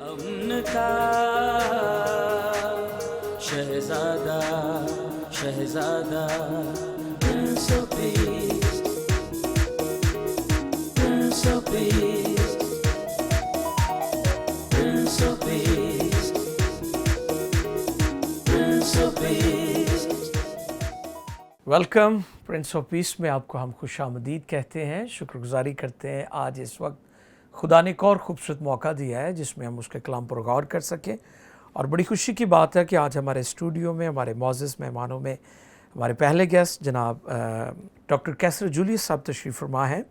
امن کا شہزادہ شہزادہ prince of peace prince of peace prince of peace prince of peace. Welcome prince of peace میں آپ کو ہم خوش آمدید کہتے ہیں. شکر گزاری کرتے ہیں آج اس وقت خدا نے ایک اور خوبصورت موقع دیا ہے جس میں ہم اس کے کلام پر غور کر سکیں. اور بڑی خوشی کی بات ہے کہ آج ہمارے اسٹوڈیو میں ہمارے معزز مہمانوں میں ہمارے پہلے گیسٹ جناب ڈاکٹر کیسر جولیس صاحب تشریف فرما ہیں.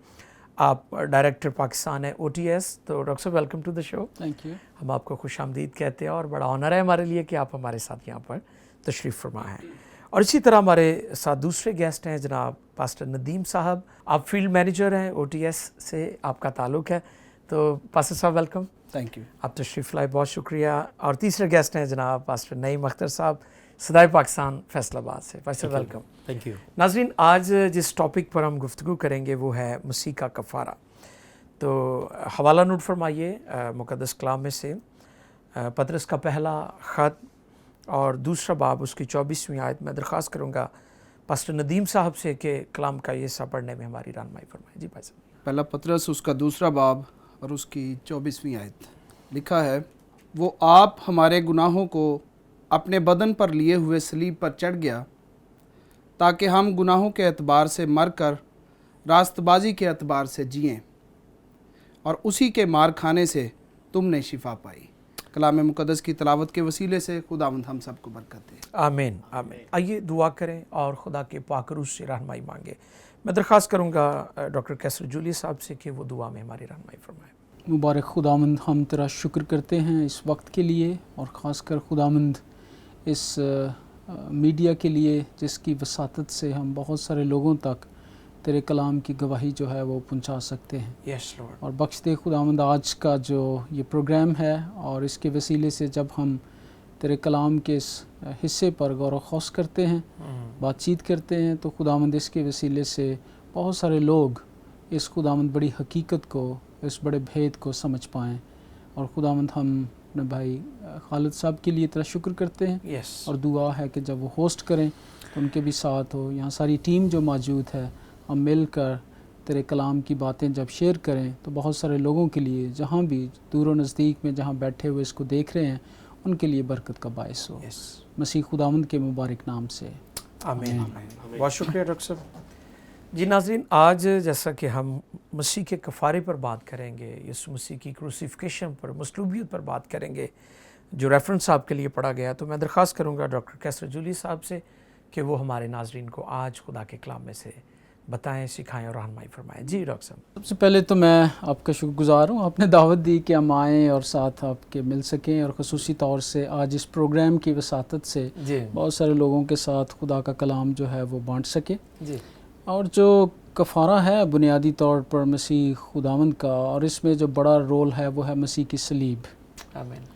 آپ ڈائریکٹر پاکستان ہیں OTS. تو ڈاکٹر صاحب welcome to the show. Thank you. ہم آپ کو خوش آمدید کہتے ہیں اور بڑا آنر ہے ہمارے لیے کہ آپ ہمارے ساتھ یہاں پر تشریف فرما ہیں. اور اسی طرح ہمارے ساتھ دوسرے گیسٹ ہیں جناب پاسٹر ندیم صاحب. آپ فیلڈ مینیجر ہیں OTS سے آپ کا تعلق ہے. تو پاسٹر صاحب ویلکم. Thank you. آپ تشریف لائے بہت شکریہ. اور تیسرے گیسٹ ہیں جناب پاسٹر نعیم اختر صاحب صدائے پاکستان فیصل آباد سے. Pastor welcome. Thank you. ناظرین آج جس ٹاپک پر ہم گفتگو کریں گے وہ ہے مسیح کا کفارہ. تو حوالہ نوٹ فرمائیے مقدس کلام میں سے پطرس کا پہلا خط اور دوسرا باب اس کی 24ویں آیت. میں درخواست کروں گا پاسٹر ندیم صاحب سے کہ کلام کا یہ حصہ پڑھنے میں ہماری رہنمائی فرمائیں. جی بھائی صاحب. پہلا پطرس اس کا دوسرا باب اور اس کی 24ویں آیت لکھا ہے، وہ آپ ہمارے گناہوں کو اپنے بدن پر لیے ہوئے صلیب پر چڑھ گیا تاکہ ہم گناہوں کے اعتبار سے مر کر راست بازی کے اعتبار سے جئیں، اور اسی کے مار کھانے سے تم نے شفا پائی. کلام مقدس کی تلاوت کے وسیلے سے خداوند ہم سب کو برکت دے. آمین آمین. آئیے دعا کریں اور خدا کے پاک روح سے رہنمائی مانگے. میں درخواست کروں گا ڈاکٹر کیسر جولیس صاحب سے کہ وہ دعا میں ہماری رہنمائی فرمائیں. مبارک خداوند، ہم تیرا شکر کرتے ہیں اس وقت کے لیے، اور خاص کر خداوند اس میڈیا کے لیے جس کی وساطت سے ہم بہت سارے لوگوں تک تیرے کلام کی گواہی جو ہے وہ پہنچا سکتے ہیں. یس لارڈ. اور بخش دے خداوند آج کا جو یہ پروگرام ہے، اور اس کے وسیلے سے جب ہم تیرے کلام کے اس حصے پر غور و خوض کرتے ہیں، بات چیت کرتے ہیں، تو خداوند اس کے وسیلے سے بہت سارے لوگ اس خداوند بڑی حقیقت کو، اس بڑے بھید کو سمجھ پائیں. اور خداوند ہم اپنے بھائی خالد صاحب کے لیے تیرا شکر کرتے ہیں. یس. اور دعا ہے کہ جب وہ ہوسٹ کریں تو ان کے بھی ساتھ ہو. یہاں ساری ٹیم جو موجود ہے، ہم مل کر تیرے کلام کی باتیں جب شیئر کریں تو بہت سارے لوگوں کے لیے جہاں بھی دور و نزدیک میں جہاں بیٹھے ہوئے اس کو دیکھ رہے ہیں، ان کے لیے برکت کا باعث ہو. یس. مسیح خداوند کے مبارک نام سے آمین. بہت شکریہ ڈاکٹر صاحب. جی ناظرین، آج جیسا کہ ہم مسیح کے کفارے پر بات کریں گے، یسوع مسیح کی کروسیفیکیشن پر، مصلوبیت پر بات کریں گے جو ریفرنس آپ کے لیے پڑھا گیا، تو میں درخواست کروں گا ڈاکٹر کیسر جولی صاحب سے کہ وہ ہمارے ناظرین کو آج خدا کے کلام میں سے بتائیں، سکھائیں اور رہنمائی فرمائیں. جی ڈاکٹر صاحب. سب سے پہلے تو میں آپ کا شکر گزار ہوں، آپ نے دعوت دی کہ ہم آئیں اور ساتھ آپ کے مل سکیں، اور خصوصی طور سے آج اس پروگرام کی وساطت سے جی. بہت سارے لوگوں کے ساتھ خدا کا کلام جو ہے وہ بانٹ سکے. جی. اور جو کفارہ ہے بنیادی طور پر مسیح خداوند کا، اور اس میں جو بڑا رول ہے وہ ہے مسیح کی صلیب. آمین.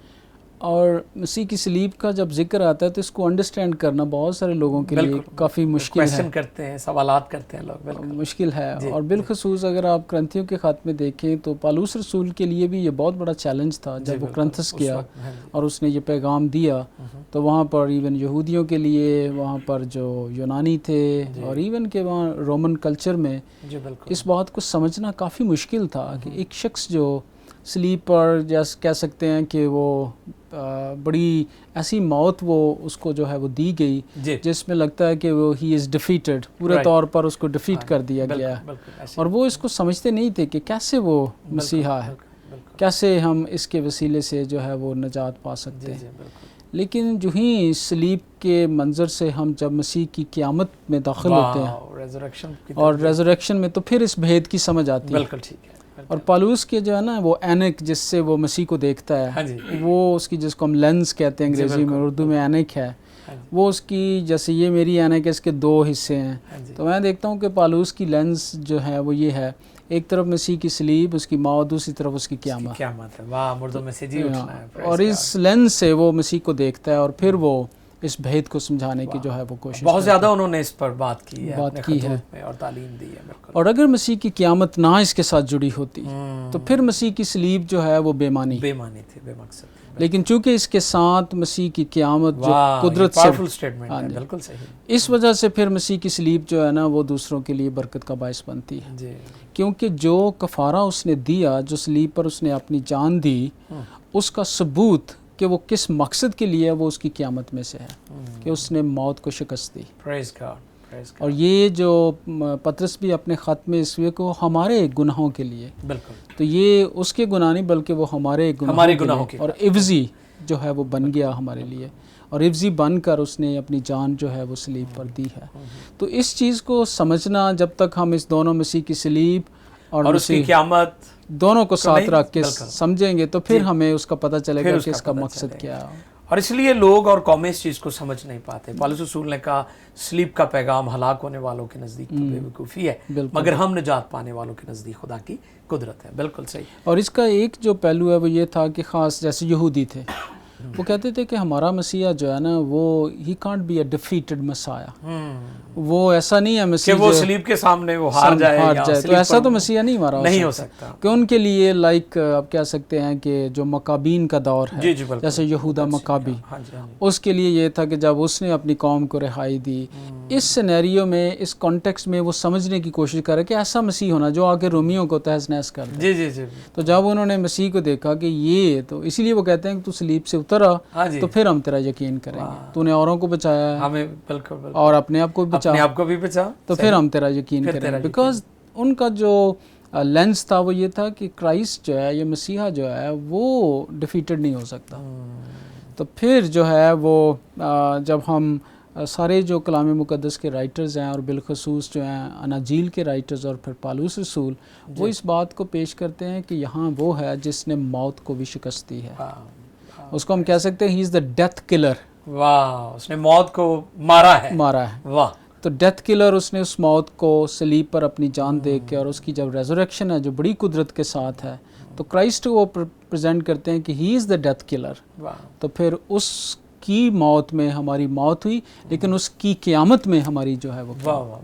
اور مسیح کی صلیب کا جب ذکر آتا ہے تو اس کو انڈرسٹینڈ کرنا بہت سارے لوگوں کے لیے کافی مشکل ہے. کویسچن کرتے ہیں، سوالات کرتے ہیں لوگ. بالکل مشکل ہے. جی. اور بالخصوص اگر آپ کرنتھیوں کے خط میں دیکھیں تو پالوس رسول کے لیے بھی یہ بہت بڑا چیلنج تھا جب وہ کرنتھس گیا اور اس نے یہ پیغام دیا. تو وہاں پر ایون یہودیوں کے لیے، وہاں پر جو یونانی تھے، اور ایون کہ وہاں رومن کلچر میں اس بات کو سمجھنا کافی مشکل تھا کہ ایک شخص جو صلیب پر جیسے کہہ سکتے ہیں کہ وہ بڑی ایسی موت وہ اس کو جو ہے وہ دی گئی جس میں لگتا ہے کہ وہ ہی از ڈیفیٹڈ، پورے طور پر اس کو ڈیفیٹ کر دیا گیا ہے. اور وہ اس کو سمجھتے نہیں تھے کہ کیسے وہ مسیحا ہے، کیسے ہم اس کے وسیلے سے جو ہے وہ نجات پا سکتے ہیں. لیکن جو ہی صلیب کے منظر سے ہم جب مسیح کی قیامت میں داخل ہوتے ہیں اور ریزریکشن میں، تو پھر اس بھید کی سمجھ آتی ہے. بالکل ٹھیک ہے. اور پالوس کے جو ہے نا وہ اینک جس سے وہ مسیح کو دیکھتا ہے، وہ اس کی جس کو ہم لینس کہتے ہیں انگریزی میں، اردو میں اینک ہے، وہ اس کی جیسے یہ میری اینک ہے، اس کے دو حصے ہیں. تو میں دیکھتا ہوں کہ پالوس کی لینس جو ہے وہ یہ ہے، ایک طرف مسیح کی صلیب، اس کی موت، دوسری طرف اس کی قیامت. واہ، مردوں میں سے جی اٹھنا ہے. اور اس لینس سے وہ مسیح کو دیکھتا ہے، اور پھر وہ اس بھید کو سمجھانے کی جو ہے وہ کوشش بہت زیادہ انہوں نے اس پر بات کی ہے بات اپنے کی ہے خطوط میں اور تعلیم دی ہے. بالکل. اور اگر مسیح کی قیامت نہ اس کے ساتھ جڑی ہوتی تو پھر مسیح کی صلیب جو ہے وہ بے معنی. بے معنی تھی، بے مقصد تھی. لیکن چونکہ اس کے ساتھ مسیح کی قیامت جو واہ، قدرت یہ سے powerful statement ہے. بالکل صحیح. اس وجہ سے پھر مسیح کی صلیب جو ہے نا وہ دوسروں کے لیے برکت کا باعث بنتی ہے. جی. کیونکہ جو کفارہ اس نے دیا، جو صلیب پر اس نے اپنی جان دی، اس کا ثبوت کہ وہ کس مقصد کے لیے ہے وہ اس کی قیامت میں سے ہے کہ اس نے موت کو شکست دی. Praise God. Praise God. اور یہ جو پطرس بھی اپنے خط میں اس لیے کہ وہ ہمارے گناہوں کے لیے، بالکل. تو یہ اس کے گناہ نہیں بلکہ وہ ہمارے گناہوں کے لیے اور عوضی جو ہے وہ بن گیا ہمارے لیے، اور عوضی بن کر اس نے اپنی جان جو ہے وہ صلیب پر دی ہے. تو اس چیز کو سمجھنا، جب تک ہم اس دونوں مسیح کی صلیب اور اس کی قیامت دونوں کو ساتھ رکھ کے بالکل سمجھیں گے تو پھر ہمیں اس کا پتہ چلے گا کہ اس کا مقصد کیا ہے. اور اس لیے لوگ اور قومیں اس چیز کو سمجھ نہیں پاتے. پالوس رسول نے کہا صلیب کا پیغام ہلاک ہونے والوں کے نزدیک تو بے وقوفی ہے، مگر ہم نجات پانے والوں کے نزدیک خدا کی قدرت ہے. بالکل صحیح. اور اس کا ایک جو پہلو ہے وہ یہ تھا کہ خاص جیسے یہودی تھے، وہ کہتے تھے کہ ہمارا مسیح جو ہے نا وہ ہی کانٹ بی اے ڈیفیٹڈ مسیح، وہ ایسا نہیں ہے مسیح کہ وہ صلیب کے سامنے وہ ہار جائے. تو ایسا تو مسیح نہیں ہمارا نہیں ہو سکتا. کہ ان کے لیے لائک آپ کہہ سکتے ہیں کہ جو مکابین کا دور ہے، جیسے یہودا مکابی، اس کے لیے یہ تھا کہ جب اس نے اپنی قوم کو رہائی دی، اس سینیریو میں، اس کانٹیکسٹ میں وہ سمجھنے کی کوشش کرے کہ ایسا مسیح ہونا جو آگے رومیوں کو تہز نہز کر دے. جی. تو جب انہوں نے مسیح کو دیکھا کہ یہ تو اسی لیے وہ کہتے ہیں کہ تو صلیب سے اترا تو پھر ہم تیرا یقین کریں گے. تو نے اوروں کو بچایا ہے، ہمیں بالکل اور اپنے آپ کو بھی بچا تو پھر ہم تیرا یقین کریں گے. بیکاز ان کا جو لینس تھا وہ یہ تھا کہ کرائسٹ جو ہے، یہ مسیحا جو ہے وہ ڈیفیٹڈ نہیں ہو سکتا. تو پھر جو ہے وہ جب ہم سارے جو کلام مقدس کے رائٹرز ہیں اور بالخصوص جو ہیں اناجیل کے رائٹرز اور پھر پالوس رسول، وہ اس بات کو پیش کرتے ہیں کہ یہاں وہ ہے جس نے موت کو بھی شکست دی ہے. اس کو ہم کہہ سکتے ہیں ہی از دا ڈیتھ کلر. واہ، اس نے موت کو مارا ہے. واہ. تو ڈیتھ کلر، اس نے اس موت کو صلیب پر اپنی جان دے کے، اور اس کی جب ریزوریکشن ہے جو بڑی قدرت کے ساتھ ہے، تو کرائسٹ وہ پریزنٹ کرتے ہیں کہ ہی از دا ڈیتھ کلر. تو پھر اس کی موت میں ہماری موت ہوئی، لیکن اس کی قیامت میں ہماری جو ہے وہ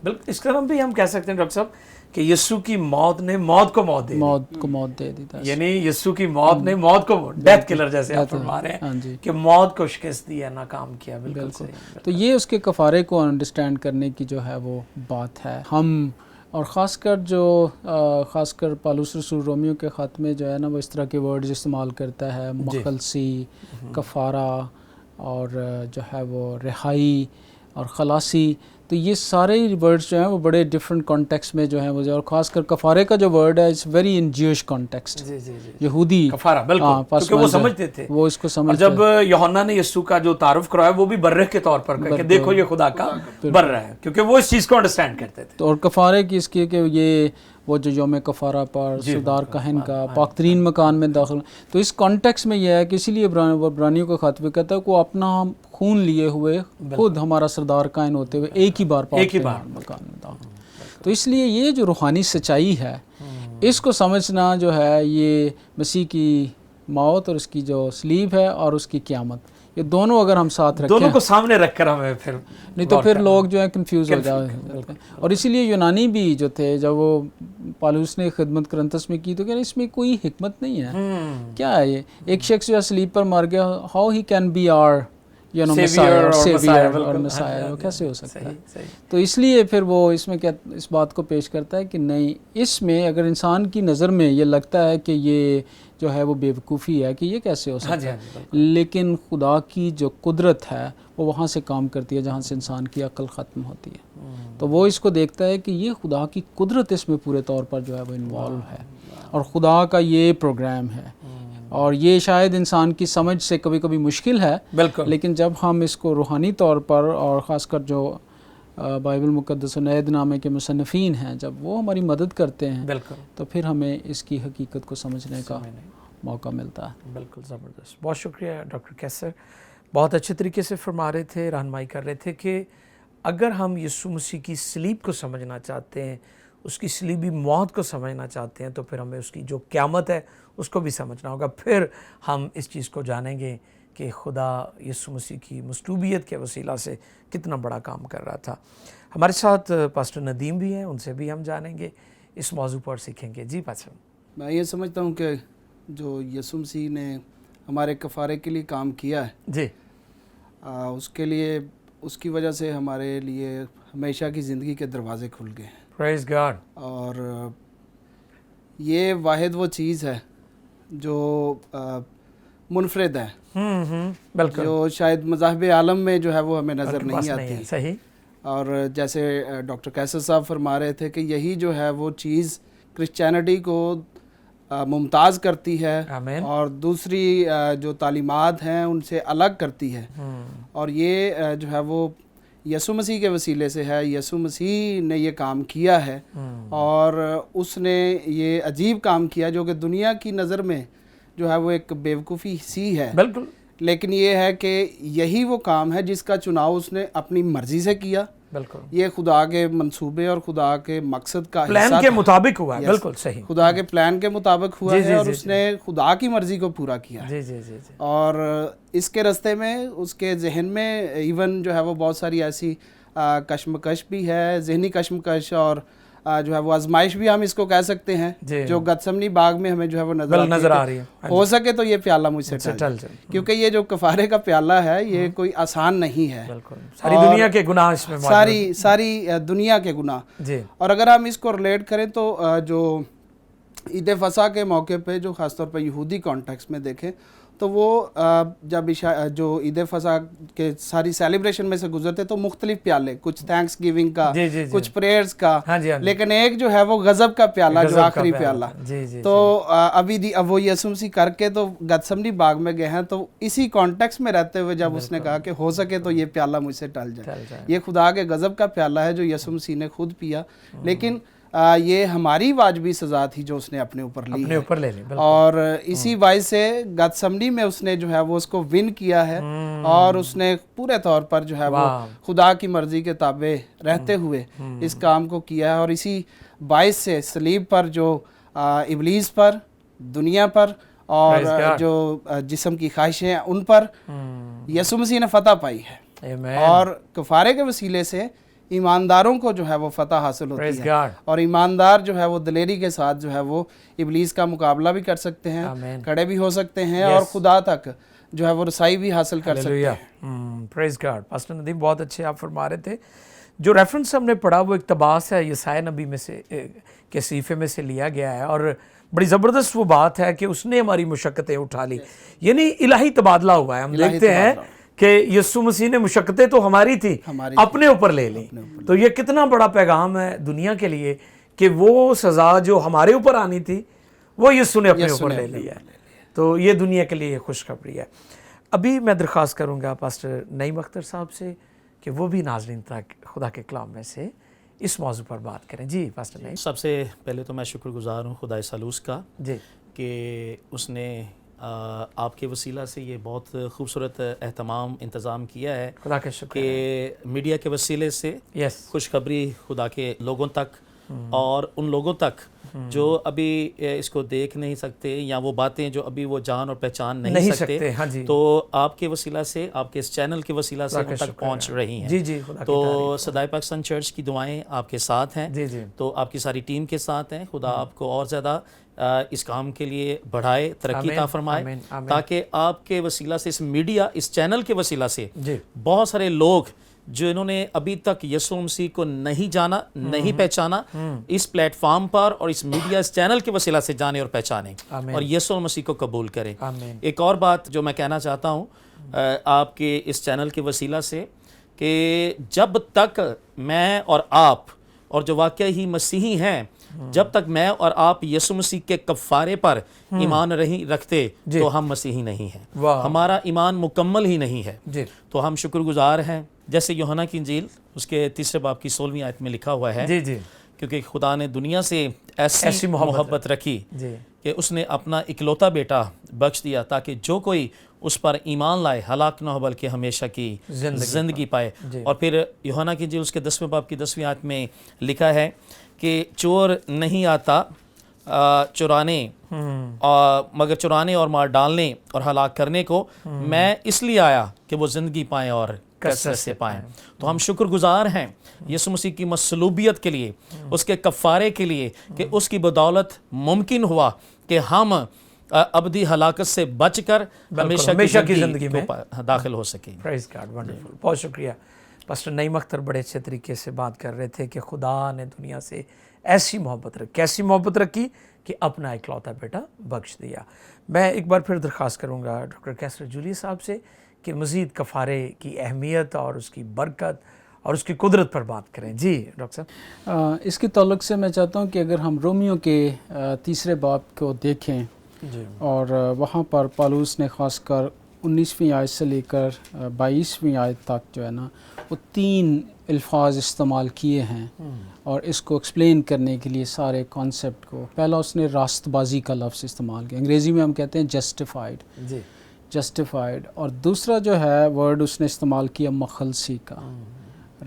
بالکل. اس کا بھی ہم کہہ سکتے ہیں ڈاکٹر صاحب کہ یسوع کی موت نے موت کو موت دے دی. یعنی یسوع کی موت نے موت کو ڈیتھ کلر جیسے آپ فرما رہے ہیں کہ موت کو شکست دی ہے، ناکام کیا. بالکل. تو یہ اس کے کفارے کو انڈرسٹینڈ کرنے کی جو ہے وہ بات ہے. ہم اور خاص کر پالوس رسول رومیو کے خط میں جو ہے نا وہ اس طرح کے ورڈز استعمال کرتا ہے، مخلصی، کفارہ، اور جو ہے وہ رہائی اور خلاصی. تو یہ سارے ورڈز جو ہیں وہ بڑے ڈفرینٹ کانٹیکسٹ میں جو ہیں وہ، اور خاص کر کفارے کا جو ورڈ ہے it's very in Jewish context. یہودی کفارہ، بالکل، کیونکہ وہ سمجھتے تھے، وہ اس کو سمجھتے. جب یوحنا نے یسوع کا جو تعارف کرایا وہ بھی برہ کے طور پر کہ دیکھو یہ خدا کا برہ ہے، کیونکہ وہ اس چیز کو انڈرسٹینڈ کرتے تھے. اور کفارے کی اس کی کہ یہ وہ جو یوم کفارہ پر سردار کہن کا پاک ترین مکان میں داخل، تو اس کانٹیکس میں یہ ہے کہ اسی لیے عبرانیوں کا خط بھی کہتا ہے کہ وہ اپنا خون لیے ہوئے خود ہمارا سردار کائن ہوتے ہوئے ایک ہی بار پاک ترین مکان میں داخل. تو اس لیے یہ جو روحانی سچائی ہے، اس کو سمجھنا جو ہے یہ مسیح کی موت اور اس کی جو صلیب ہے اور اس کی قیامت، یہ دونوں اگر ہم ساتھ رکھیں، دونوں کو سامنے رکھ کر ہمیں پھر نہیں تو پھر لوگ جو ہے کنفیوز ہو جائے. اور اسی لیے یونانی بھی جو تھے، جب وہ پالوس نے خدمت کرنتس میں کی تو کہ اس میں کوئی حکمت نہیں ہے. کیا ہے یہ ایک شخص جو صلیب پر مر گیا، how he can be a saviour اور مسائر، وہ کیسے ہو سکتا ہے؟ تو اس لیے پھر وہ اس میں اس بات کو پیش کرتا ہے کہ نہیں، اس میں اگر انسان کی نظر میں یہ لگتا ہے کہ یہ جو ہے وہ بے وقوفی ہے کہ یہ کیسے ہو سکتا ہے، لیکن خدا کی جو قدرت ہے وہ وہاں سے کام کرتی ہے جہاں سے انسان کی عقل ختم ہوتی ہے. تو وہ اس کو دیکھتا ہے کہ یہ خدا کی قدرت اس میں پورے طور پر جو ہے وہ انوالو ہے، اور خدا کا یہ پروگرام ہے. اور یہ شاید انسان کی سمجھ سے کبھی کبھی مشکل ہے، بالکل، لیکن جب ہم اس کو روحانی طور پر، اور خاص کر جو بائبل مقدس و نئے نامے کے مصنفین ہیں، جب وہ ہماری مدد کرتے ہیں، بالکل، تو پھر ہمیں اس کی حقیقت کو سمجھنے کا موقع ملتا ہے. بالکل زبردست. بہت شکریہ ڈاکٹر کیسر، بہت اچھے طریقے سے فرما رہے تھے، رہنمائی کر رہے تھے کہ اگر ہم یسوع مسیح کی صلیب کو سمجھنا چاہتے ہیں، اس کی صلیبی موت کو سمجھنا چاہتے ہیں، تو پھر ہمیں اس کی جو قیامت ہے اس کو بھی سمجھنا ہوگا. پھر ہم اس چیز کو جانیں گے کہ خدا یسوع مسیح کی مصلوبیت کے وسیلہ سے کتنا بڑا کام کر رہا تھا۔ ہمارے ساتھ پاسٹر ندیم بھی ہیں، ان سے بھی ہم جانیں گے، اس موضوع پر سیکھیں گے۔ جی پاسٹر۔ میں یہ سمجھتا ہوں کہ جو یسوع مسیح نے ہمارے کفارے کے لیے کام کیا ہے، جی، اس کے لیے، اس کی وجہ سے ہمارے لیے ہمیشہ کی زندگی کے دروازے کھل گئے ہیں، پریز گاڈ۔ اور یہ واحد وہ چیز ہے جو منفرد ہے، بالکل، جو شاید مذاہب عالم میں جو ہے وہ ہمیں نظر نہیں ہے، آتی۔ صحیح۔ اور جیسے ڈاکٹر کیسر صاحب فرما رہے تھے کہ یہی جو ہے وہ چیز کرسچینٹی کو ممتاز کرتی ہے آمین۔ اور دوسری جو تعلیمات ہیں ان سے الگ کرتی ہے، اور یہ جو ہے وہ یسوع مسیح کے وسیلے سے ہے۔ یسوع مسیح نے یہ کام کیا ہے، اور اس نے یہ عجیب کام کیا جو کہ دنیا کی نظر میں جو ہے وہ ایک بیوقوفی سی ہے، بالکل، لیکن یہ ہے کہ یہی وہ کام ہے جس کا چناؤ اس نے اپنی مرضی سے کیا۔ بالکل، یہ خدا کے منصوبے اور خدا کے مقصد کا پلان حصہ کے تھا۔ مطابق ہوا ہے، بالکل صحیح۔ خدا کے پلان کے مطابق ہوا جی، ہے، جی، اور جی، اس نے خدا کی مرضی کو پورا کیا ہے۔ جی جی جی جی، اور اس کے راستے میں اس کے ذہن میں ایون جو ہے وہ بہت ساری ایسی کشمکش بھی ہے، ذہنی کشمکش، اور جو ہے وہ آزمائش بھی ہم اس کو کہہ سکتے ہیں، جو گتسمنی باغ میں ہمیں جو ہے وہ نظر آ رہی ہے۔ ہو سکے تو یہ پیالہ مجھ سے ٹل جائے، کیونکہ یہ جو کفارے کا پیالہ ہے یہ کوئی آسان نہیں ہے، بالکل، ساری دنیا کے گناہ اس میں ساری دنیا کے گناہ۔ جی، اور اگر ہم اس کو ریلیٹ کریں تو جو عید فصح کے موقع پہ، جو خاص طور پہ یہودی کانٹیکس میں دیکھیں تو وہ جب جو عید فصح کے ساری سیلیبریشن میں سے گزرتے تو مختلف پیالے، کچھ تھینکس گیونگ کا، کچھ پریئرز کا، لیکن ایک جو ہے وہ غضب کا پیالہ، جو آخری پیالہ۔ تو ابھی وہ یسوع مسیح کر کے تو گتسمنی باغ میں گئے ہیں، تو اسی کانٹیکس میں رہتے ہوئے جب اس نے کہا کہ ہو سکے تو یہ پیالہ مجھ سے ٹل جائے، یہ خدا کے غضب کا پیالہ ہے جو یسوع مسیح نے خود پیا، لیکن یہ ہماری واجبی سزا تھی جو اس نے اپنے اوپر لی ہے، اور اسی باعث سے گتسمنی میں اس نے جو ہے وہ اس کو ون کیا ہے، اور اس نے پورے طور پر جو ہے وہ خدا کی مرضی کے تابع رہتے ہوئے اس کام کو کیا ہے، اور اسی باعث سے صلیب پر جو ابلیس پر، دنیا پر، اور جو جسم کی خواہشیں ہیں ان پر یسوع مسیح نے فتح پائی ہے، اور کفارے کے وسیلے سے ایمانداروں کو جو ہے وہ فتح حاصل ہوتی ہے، اور ایماندار جو ہے وہ دلیری کے ساتھ جو ہے وہ ابلیس کا مقابلہ بھی کر سکتے ہیں، کھڑے بھی ہو سکتے ہیں، اور خدا تک جو ہے وہ رسائی بھی حاصل کر سکتے ہیں۔ پریز گاڈ۔ پاسٹر ندیم بہت اچھے آپ فرما رہے تھے۔ جو ریفرنس ہم نے پڑھا وہ اقتباس ہے یسایا نبی میں سے کے صحیفے میں سے لیا گیا ہے، اور بڑی زبردست وہ بات ہے کہ اس نے ہماری مشقتیں اٹھا لی، یعنی الہی تبادلہ ہوا ہے۔ ہم دیکھتے ہیں کہ یسوع مسیح نے مشقتیں تو ہماری تھی اپنے اوپر لے لی، تو یہ کتنا بڑا پیغام ہے دنیا کے لیے کہ وہ سزا جو ہمارے اوپر آنی تھی وہ یسوع نے اپنے اوپر لے لی ہے، تو یہ دنیا کے لیے خوشخبری ہے۔ ابھی میں درخواست کروں گا پاسٹر نعیم اختر صاحب سے کہ وہ بھی ناظرین تک خدا کے کلام میں سے اس موضوع پر بات کریں۔ جی پاسٹر نعیم۔ سب سے پہلے تو میں شکر گزار ہوں خدا سالوس کا، جی، کہ اس نے آپ کے وسیلہ سے یہ بہت خوبصورت اہتمام انتظام کیا ہے، خدا کا شکر کہ میڈیا کے وسیلے سے خوشخبری خدا کے لوگوں تک، اور ان لوگوں تک جو ابھی اس کو دیکھ نہیں سکتے، یا وہ باتیں جو ابھی وہ جان اور پہچان نہیں سکتے، تو آپ کے وسیلہ سے، آپ کے اس چینل کے وسیلہ سے ان تک پہنچ رہی ہیں۔ جی، تو صدائے پاکستان چرچ کی دعائیں آپ کے ساتھ ہیں، تو آپ کی ساری ٹیم کے ساتھ ہیں۔ خدا آپ کو اور زیادہ اس کام کے لیے بڑھائے، ترقی عطا فرمائے، تاکہ آپ کے وسیلہ سے، اس میڈیا، اس چینل کے وسیلہ سے بہت سارے لوگ جو انہوں نے ابھی تک یسوع مسیح کو نہیں جانا، نہیں پہچانا، اس پلیٹ فارم پر اور اس میڈیا، اس چینل کے وسیلہ سے جانے اور پہچانے، اور یسوع مسیح کو قبول کریں۔ ایک اور بات جو میں کہنا چاہتا ہوں آپ کے اس چینل کے وسیلہ سے، کہ جب تک میں اور آپ، اور جو واقعی ہی مسیحی ہیں، جب تک میں اور آپ یسوع مسیح کے کفارے پر ایمان رکھتے تو ہم مسیحی نہیں ہیں، ہمارا ایمان مکمل ہی نہیں ہے۔ تو ہم شکر گزار ہیں، جیسے یوحنا کی انجیل اس کے 3 باب کی 16ویں آیت میں لکھا ہوا ہے، کیونکہ خدا نے دنیا سے ایسی محبت رکھی کہ اس نے اپنا اکلوتا بیٹا بخش دیا، تاکہ جو کوئی اس پر ایمان لائے ہلاک نہ ہو بلکہ ہمیشہ کی زندگی پائے۔ اور پھر یوحنا کی انجیل اس کے 10ویں باب کی 10ویں آیت میں لکھا ہے کہ چور نہیں آتا چرانے مگر چرانے اور مار ڈالنے اور ہلاک کرنے کو میں اس لیے آیا کہ وہ زندگی پائیں اور کثرت سے پائیں. تو ہم شکر گزار ہیں یسوع مسیح کی مصلوبیت کے لیے, اس کے کفارے کے لیے, کہ اس کی بدولت ممکن ہوا کہ ہم ابدی ہلاکت سے بچ کر ہمیشہ کی زندگی میں داخل ہو سکیں. پریز گاڈ, ونڈرفل, بہت شکریہ. پاسٹر نعیم اختر بڑے اچھے طریقے سے بات کر رہے تھے کہ خدا نے دنیا سے ایسی محبت رکھی, کیسی محبت رکھی کہ اپنا اکلوتا بیٹا بخش دیا. میں ایک بار پھر درخواست کروں گا ڈاکٹر کیسر جولی صاحب سے کہ مزید کفارے کی اہمیت اور اس کی برکت اور اس کی قدرت پر بات کریں. جی ڈاکٹر صاحب. اس کے تعلق سے میں چاہتا ہوں کہ اگر ہم رومیو کے 3 باب کو دیکھیں اور وہاں پر پالوس نے خاص کر 19ویں آیت سے لے کر 22ویں آیت تک جو ہے نا وہ 3 الفاظ استعمال کیے ہیں اور اس کو ایکسپلین کرنے کے لیے سارے کانسیپٹ کو. پہلا اس نے راست بازی کا لفظ استعمال کیا, انگریزی میں ہم کہتے ہیں جسٹیفائڈ, جسٹیفائڈ. اور دوسرا جو ہے ورڈ اس نے استعمال کیا مخلصی کا,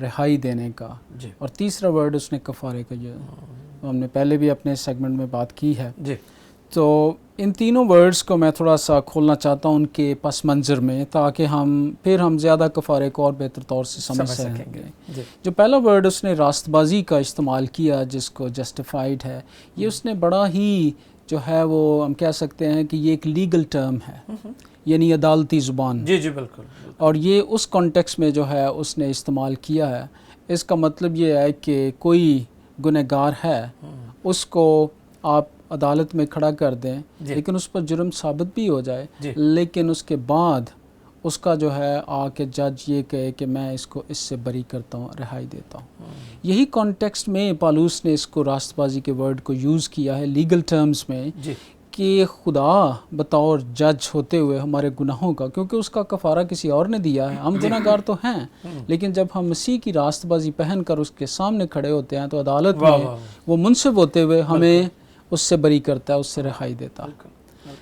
رہائی دینے کا. اور تیسرا ورڈ اس نے کفارے کا, جو ہم نے پہلے بھی اپنے سیگمنٹ میں بات کی ہے. تو ان تینوں ورڈز کو میں تھوڑا سا کھولنا چاہتا ہوں ان کے پس منظر میں, تاکہ ہم زیادہ کفارے کو اور بہتر طور سے سمجھ سکیں گے. جو پہلا ورڈ اس نے راست بازی کا استعمال کیا جس کو جسٹیفائڈ ہے, یہ اس نے بڑا ہی جو ہے وہ ہم کہہ سکتے ہیں کہ یہ ایک لیگل ٹرم ہے, یعنی عدالتی زبان. جی بالکل. اور یہ اس کانٹیکس میں جو ہے اس نے استعمال کیا ہے. اس کا مطلب یہ ہے کہ کوئی گنہگار ہے, اس کو آپ عدالت میں کھڑا کر دیں, لیکن اس پر جرم ثابت بھی ہو جائے, لیکن اس کے بعد اس کا جو ہے آ کے جج یہ کہے کہ میں اس کو اس سے بری کرتا ہوں, رہائی دیتا ہوں. یہی کانٹیکسٹ میں پالوس نے اس کو راست بازی کے ورڈ کو یوز کیا ہے لیگل ٹرمز میں, کہ خدا بطور جج ہوتے ہوئے ہمارے گناہوں کا, کیونکہ اس کا کفارہ کسی اور نے دیا ہے, ہم گناہ گار تو ہیں, لیکن جب ہم مسیح کی راست بازی پہن کر اس کے سامنے کھڑے ہوتے ہیں تو عدالت میں وہ منصف ہوتے ہوئے ہمیں اس سے بری کرتا ہے, اس سے رہائی دیتا ہے.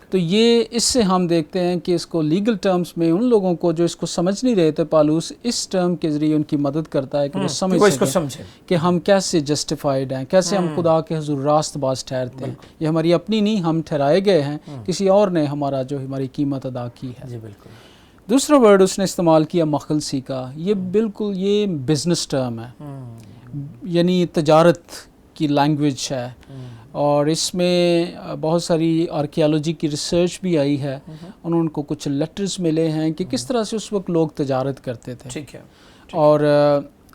تو یہ اس سے ہم دیکھتے ہیں کہ اس کو لیگل ٹرمز میں ان لوگوں کو جو اس کو سمجھ نہیں رہے تھے, پالوس اس ٹرم کے ذریعے ان کی مدد کرتا ہے کہ وہ سمجھ سکیں کہ ہم کیسے جسٹیفائڈ ہیں, کیسے ہم خدا کے حضور راست باز ٹھہرتے ہیں. یہ ہماری اپنی نہیں, ہم ٹھہرائے گئے ہیں, کسی اور نے ہماری قیمت ادا کی ہے. دوسرا ورڈ اس نے استعمال کیا مخلصی کا. یہ بالکل یہ بزنس ٹرم ہے, یعنی تجارت کی لینگویج ہے, اور اس میں بہت ساری آرکیالوجی کی ریسرچ بھی آئی ہے. ان کو کچھ لیٹرز ملے ہیں کہ کس طرح سے اس وقت لوگ تجارت کرتے تھے. اور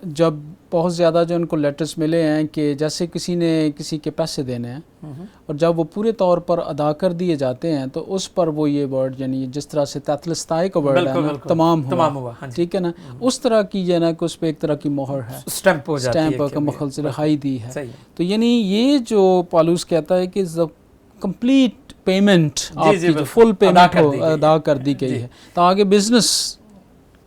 جب بہت زیادہ جو ان کو لیٹرز ملے ہیں کہ جیسے کسی نے کسی کے پیسے دینے ہیں, اور جب وہ پورے طور پر ادا کر دیے جاتے ہیں تو اس پر وہ یہ ورڈ, یعنی جس طرح سے تیتلستائی کا ورڈ ہے نا, تمام ہوا, ٹھیک ہے نا, اس طرح کی جو ہے نا کہ اس پہ ایک طرح کی مہر ہے, اسٹیمپ کا مخلص رہائی دی ہے. تو یعنی یہ جو پالوس کہتا ہے کہ کمپلیٹ پیمنٹ آپ کی جو فل پیمنٹ ادا کر دی گئی ہے, تاکہ بزنس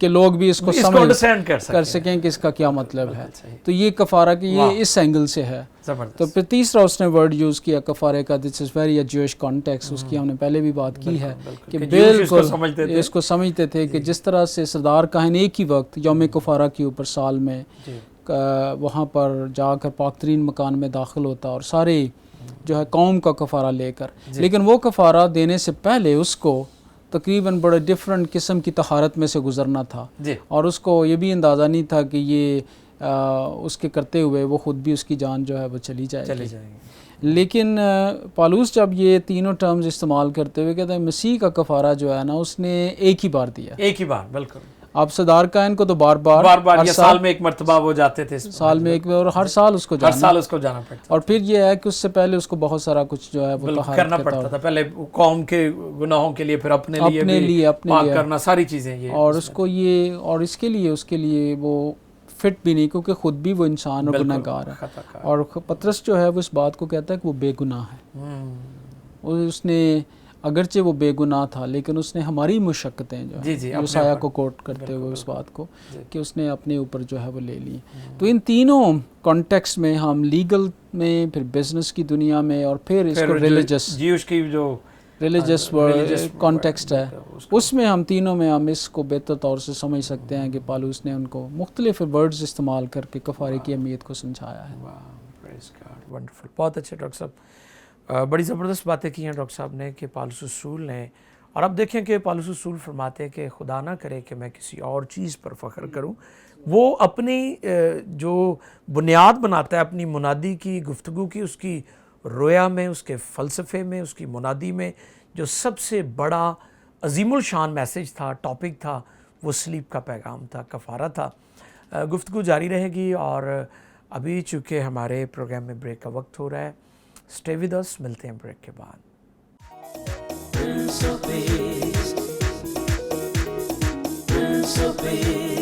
کہ لوگ بھی اس کو سمجھ کر سکیں کہ اس کا کیا مطلب ہے. تو یہ کفارہ کی یہ اس اینگل سے ہے. تو پھر تیسرا اس نے ورڈ یوز کیا کفارے کا, دس از ویری جوئش کانٹیکسٹ, اس کی ہم نے پہلے بھی بات کی ہے کہ بالکل اس کو سمجھتے تھے کہ جس طرح سے سردار کاہن ایک ہی وقت یوم کفارہ کے اوپر سال میں وہاں پر جا کر پاک ترین مکان میں داخل ہوتا اور سارے جو ہے قوم کا کفارہ لے کر, لیکن وہ کفارہ دینے سے پہلے اس کو تقریباً بڑے ڈفرنٹ قسم کی طہارت میں سے گزرنا تھا, اور اس کو یہ بھی اندازہ نہیں تھا کہ یہ اس کے کرتے ہوئے وہ خود بھی اس کی جان جو ہے وہ چلی جائے گی. لیکن پالوس جب یہ تینوں ٹرمز استعمال کرتے ہوئے کہتا ہے مسیح کا کفارہ جو ہے نا اس نے ایک ہی بار دیا, ایک ہی بار. بالکل. آپ صدار کائن کو تو بار بار سال میں ایک مرتبہ وہ جاتے تھے, سال میں ایک, اور ہر سال اس کو جانا پڑتا. اور پھر یہ ہے کہ اس سے پہلے اس کو بہت سارا کچھ جو ہے وہ کرنا پڑتا تھا, پہلے قوم کے گناہوں کے لیے, پھر اپنے لیے پاک کرنا, ساری چیزیں یہ. اور اس کو یہ, اور اس کے لیے وہ فٹ بھی نہیں, کیونکہ خود بھی وہ انسان اور گناہ گار ہے. اور پطرس جو ہے وہ اس بات کو کہتا ہے کہ وہ بے گناہ ہے. اس نے اگرچہ وہ بے گناہ تھا, لیکن اس نے ہماری مشقتیں جو ہے یوسایا کو کوٹ کرتے ہوئے اس بات کو کہ اس نے اپنے اوپر جو ہے وہ لے لی. تو ان تینوں کانٹیکسٹ میں ہم لیگل میں, پھر بزنس کی دنیا میں, اور پھر اس کو ریلیجس کانٹیکسٹ ہے, اس میں ہم تینوں میں ہم اس کو بہتر طور سے سمجھ سکتے ہیں کہ پالوس نے ان کو مختلف ورڈز استعمال کر کے کفارے کی اہمیت کو سمجھایا ہے. ونڈرفل, بہت اچھے ڈاکٹر صاحب. بڑی زبردست باتیں کی ہیں ڈاکٹر صاحب نے کہ پالوس رسول نے، اور اب دیکھیں کہ پالوس رسول فرماتے ہیں کہ خدا نہ کرے کہ میں کسی اور چیز پر فخر کروں. وہ اپنی جو بنیاد بناتا ہے اپنی منادی کی گفتگو کی، اس کی رویا میں، اس کے فلسفے میں، اس کی منادی میں جو سب سے بڑا عظیم الشان میسیج تھا، ٹاپک تھا، وہ صلیب کا پیغام تھا، کفارہ تھا. گفتگو جاری رہے گی، اور ابھی چونکہ ہمارے پروگرام میں بریک کا وقت ہو رہا ہے. اسٹے ود اس، ملتے ہیں بریک کے بعد. Prince of Peace, Prince of Peace.